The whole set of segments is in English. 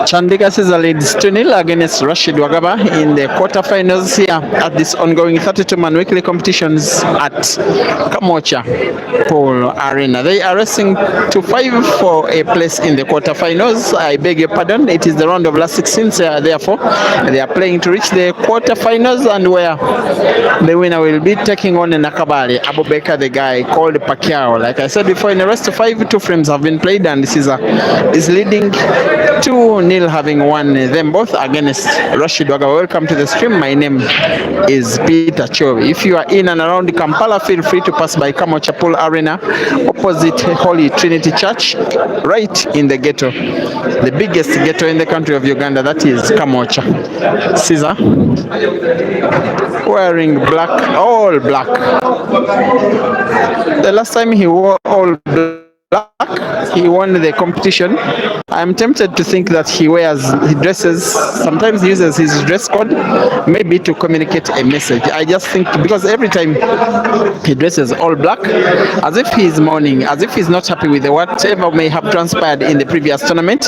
Chandiga Ceazer leads 2-0 against Rashid Wagaba in the quarterfinals here at this ongoing 32-man weekly competitions at Kamocha Pool Arena. They are racing to 5 for a place in the quarterfinals. I beg your pardon, it is the round of last 16, therefore they are playing to reach the quarterfinals, and where the winner will be taking on Nakabali Abubakar, the guy called Pacquiao. Like I said before, in the rest of 5, 2 frames have been played, and Ceazer is leading 2-0, having won them both against Rashid Wagaba. Welcome to the stream. My name is Peter Chovi. If you are in and around Kampala, feel free to pass by Kamocha Pool Arena, opposite Holy Trinity Church, right in the ghetto, the biggest ghetto in the country of Uganda. That is Kamocha. Ceazer wearing black, all black. The last time he wore all black, he won the competition. I'm tempted to think that he dresses, sometimes he uses his dress code maybe to communicate a message. I just think because every time he dresses all black, as if he's mourning, as if he's not happy with whatever may have transpired in the previous tournament.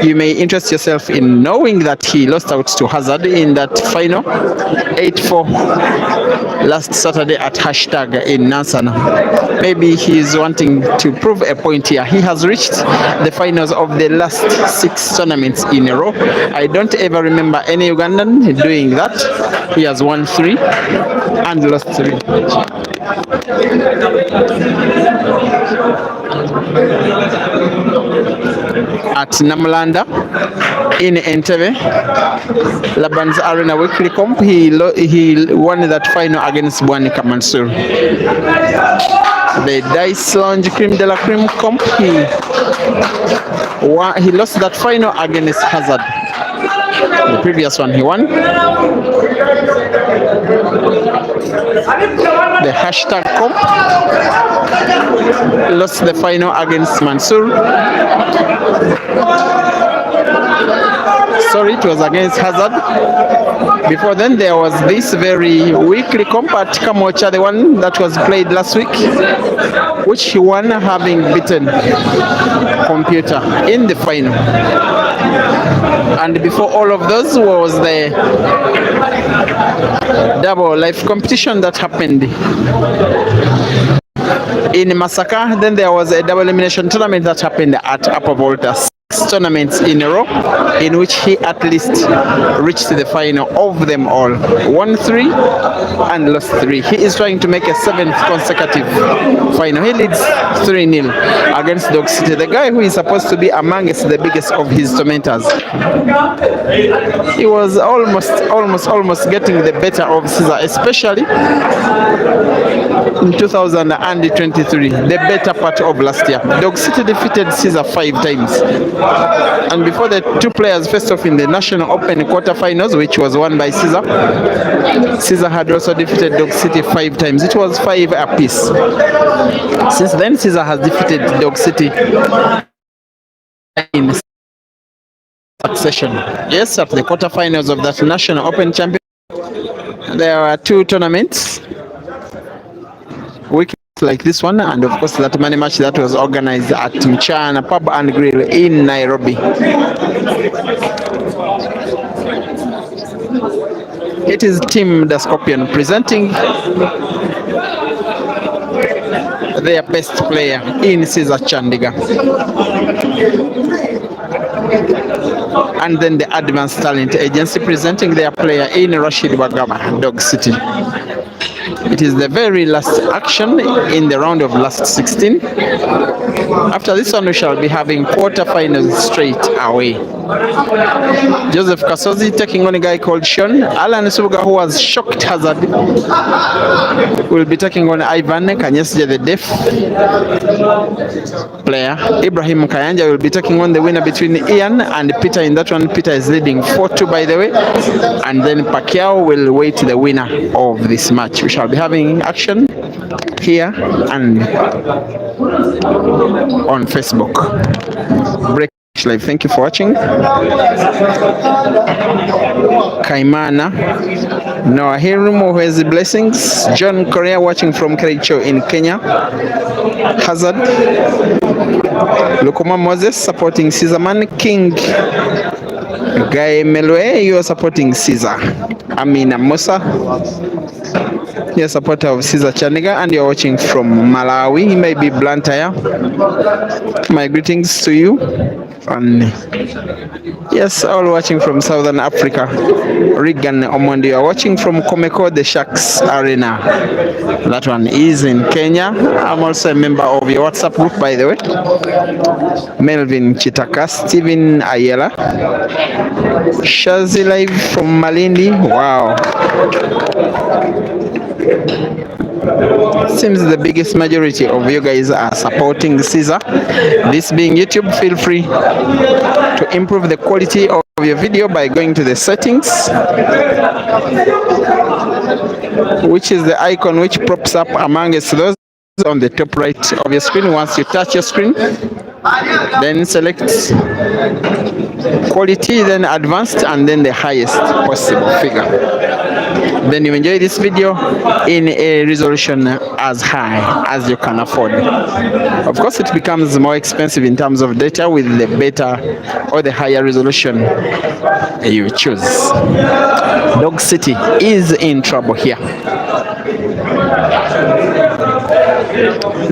You may interest yourself in knowing that he lost out to Hazard in that final 8-4 last Saturday at Hashtag in Nansana. Maybe he's wanting to prove a point here. He has reached the finals of the last 6 tournaments in a row. I don't ever remember any Ugandan doing that. He has won 3 and lost 3. At Namlanda in Entebbe, Laban's Arena Weekly Comp, he won that final against Bwanika Mansour. The Dice Lounge Cream de la Cream Comp, he lost that final against Hazard. The previous one he won. The Hashtag Comp lost the final against Mansour. Sorry, it was against Hazard. Before then, there was this very weekly comp at Kamocha, the one that was played last week, which he won, having beaten Computer in the final. And before all of those was the double life competition that happened in Masaka. Then there was a double elimination tournament that happened at Upper Volta. 6 tournaments in a row in which he at least reached the final of them all. Won 3 and lost 3. He is trying to make a 7th consecutive final. He leads 3-0 against Dog City, the guy who is supposed to be amongst the biggest of his tormentors. He was almost getting the better of Ceazer, especially in 2023, the better part of last year. Dog City defeated Ceazer 5 times. And before the 2 players faced off in the National Open quarterfinals, which was won by Ceazer, Ceazer had also defeated Dog City 5 times. It was 5 apiece. Since then, Ceazer has defeated Dog City in succession. Yes, at the quarterfinals of that National Open Championship, there were 2 tournaments. Like this one, and of course that money match that was organized at Mchana Pub and Grill in Nairobi. It is Team the Scorpion presenting their best player in Ceazer Chandiga, and then the Advanced Talent Agency presenting their player in Rashid Wagaba, Dog City. It is the very last action in the round of last 16. After this one, we shall be having quarterfinals straight away. Joseph Kasozi taking on a guy called Sean. Alan Suga, who was shocked Hazard, will be taking on Ivan Kanyesje, the deaf player. Ibrahim Kayanja will be taking on the winner between Ian and Peter. In that one, Peter is leading 4-2, by the way. And then Pacquiao will wait the winner of this match. We shall be having action here and on Facebook. Break live. Thank you for watching. Kaimana Noah Hirumo, who has the blessings. John Korea watching from Kericho in Kenya. Hazard Lukuma Moses supporting Caesarman. King Guy Melwe, you are supporting Ceazer. Amina Musa, you're a supporter of Ceazer Chandiga, and you're watching from Malawi. He may be Blantyre. My greetings to you. And yes, all watching from Southern Africa. Regan Omondi, you are watching from Komeko, the Sharks Arena. That one is in Kenya. I'm also a member of your WhatsApp group, by the way. Melvin Chitaka, Stephen Ayela, Shazi live from Malindi. Wow. Seems the biggest majority of you guys are supporting Ceazer. This being YouTube, feel free to improve the quality of your video by going to the settings, which is the icon which props up amongst those on the top right of your screen. Once you touch your screen, then select quality, then advanced, and then the highest possible figure. Then you enjoy this video in a resolution as high as you can afford. Of course, it becomes more expensive in terms of data with the better or the higher resolution you choose. Dog City is in trouble here.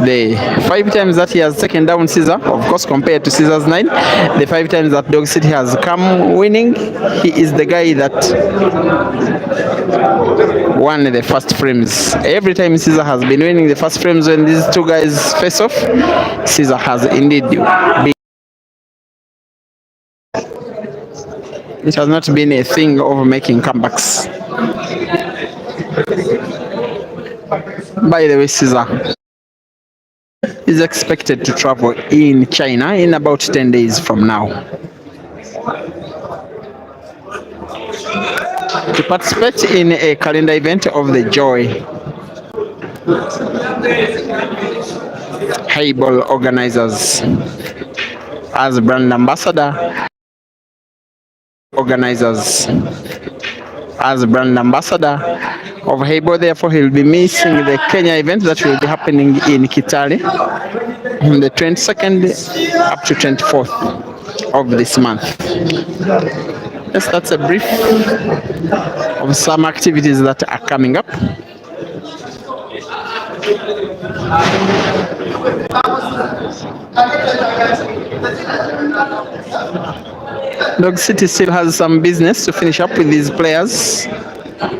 The 5 times that he has taken down Ceazer, of course, compared to Ceazer's 9, the 5 times that Dog City has come winning, he is the guy that won the first frames. Every time Ceazer has been winning the first frames when these two guys face off, Ceazer has indeed been. It has not been a thing of making comebacks. By the way, Ceazer is expected to travel in China in about 10 days from now to participate in a calendar event of the Joy Hayball organizers as brand ambassador. Of Hayball. Therefore, he'll be missing the Kenya event that will be happening in Kitale on the 22nd up to 24th of this month. Yes, that's a brief of some activities that are coming up. Dog City still has some business to finish up with these players.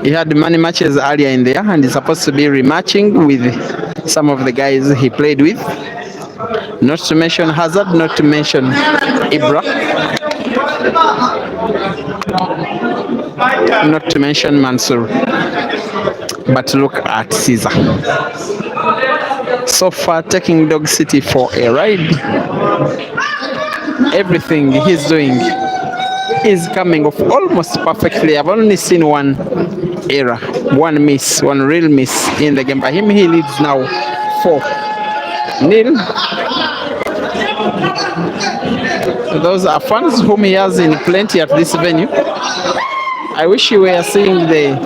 He had many matches earlier in there and is supposed to be rematching with some of the guys he played with. Not to mention Hazard, not to mention Ibra, not to mention Mansour. But look at Ceazer. So far, taking Dog City for a ride. Everything he's doing is coming off almost perfectly. I've only seen one error, one miss, one real miss in the game. By him, he leads now 4-0. Those are fans whom he has in plenty at this venue. I wish you were seeing the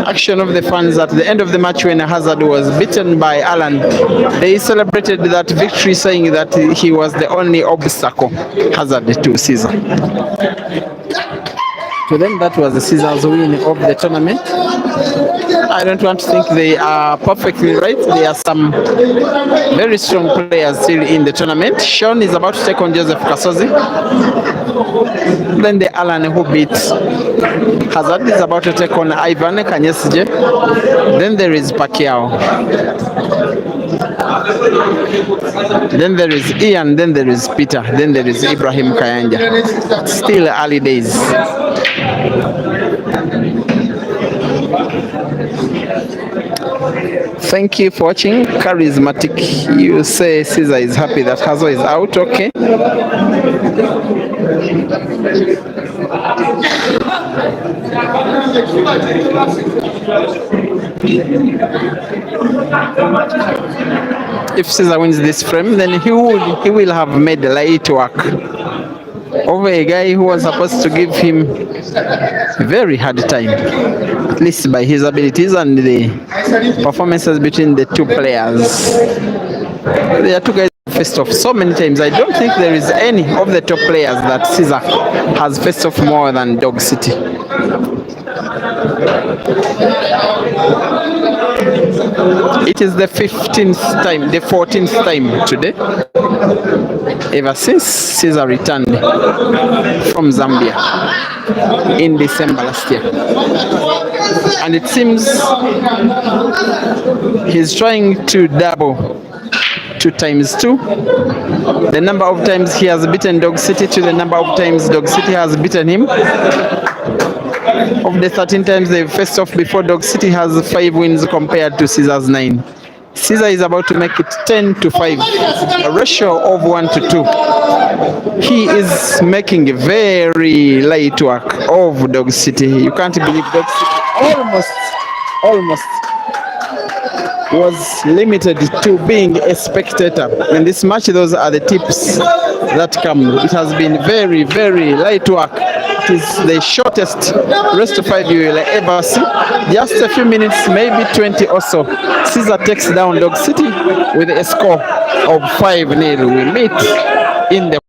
action of the fans at the end of the match when Hazard was beaten by Alan. They celebrated that victory, saying that he was the only obstacle, Hazard, to Ceazer. To them, that was the Ceazer's win of the tournament. I don't want to think they are perfectly right. There are some very strong players still in the tournament. Sean is about to take on Joseph Kasozi. Then the Alan who beat Hazard is about to take on Ivan Kanyesije. Then there is Pacquiao. Then there is Ian. Then there is Peter. Then there is Ibrahim Kayanja. Still early days. Thank you for watching. Charismatic. You say Ceazer is happy that Hazo is out. Okay. If Ceazer wins this frame, then he will have made light work over a guy who was supposed to give him a very hard time, at least by his abilities and the performances between the two players. There are two guys who faced off so many times. I don't think there is any of the top players that Ceazer has faced off more than Dog City. It is the 14th time today, ever since Ceazer returned from Zambia in December last year. And it seems he's trying to double 2 times 2. The number of times he has beaten Dog City to the number of times Dog City has beaten him. Of the 13 times they've faced off before, Dog City has 5 wins compared to Ceazer's 9. Ceazer is about to make it 10-5, a ratio of 1-2. He is making a very light work of Dog City. You can't believe Dog City almost was limited to being a spectator. In this match, those are the tips that come. It has been very, very light work. It is the shortest rest of 5 you will ever see. Just a few minutes, maybe 20 or so. Ceazer takes down Dog City with a score of 5-0. We meet in the